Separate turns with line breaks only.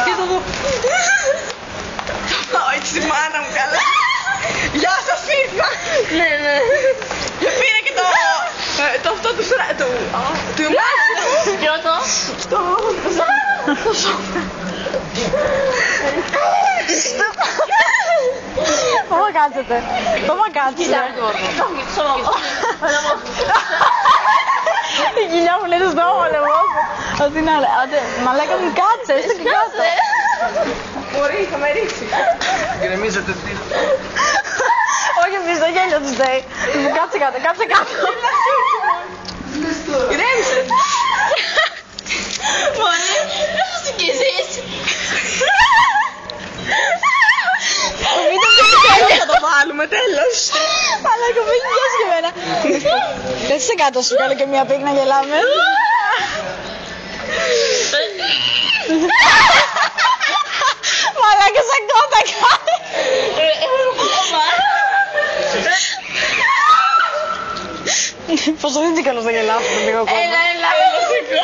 Κοίτα εδώ. Όχι στη μάνα μου καλά. Γεια σας Φίφα.
Ναι, ναι.
Και πήρε και το αυτό του
Ποιο το?
Πόμα κάτσετε. Πόμα κάτσετε. Η κοιλιά μου λέει στο όλεμος. Ότι να λέει, μαλάκα μου κάτσε, έστω και κάτω.
Μπορεί, θα με ρίξει.
Γκρεμίζετε τι.
Όχι εμείς το γέλιο τους λέει. Κάτσε κάτω, κάτσε κάτω.
Ηρέμησε.
Μωρέ, όσο κι εσείς.
Το βίντεο δεν είναι
Θα το βάλουμε, τέλος.
μαλάκα μου έχει πιάσει και εμένα. Δεν σε κάτω σου κάνω και μια πίκ να γελάμε. Μαλάκα σαν κότα κάνει. Πώς το δίνει καλώς να γελάσουμε λίγο ακόμα.
Έλα, έλα.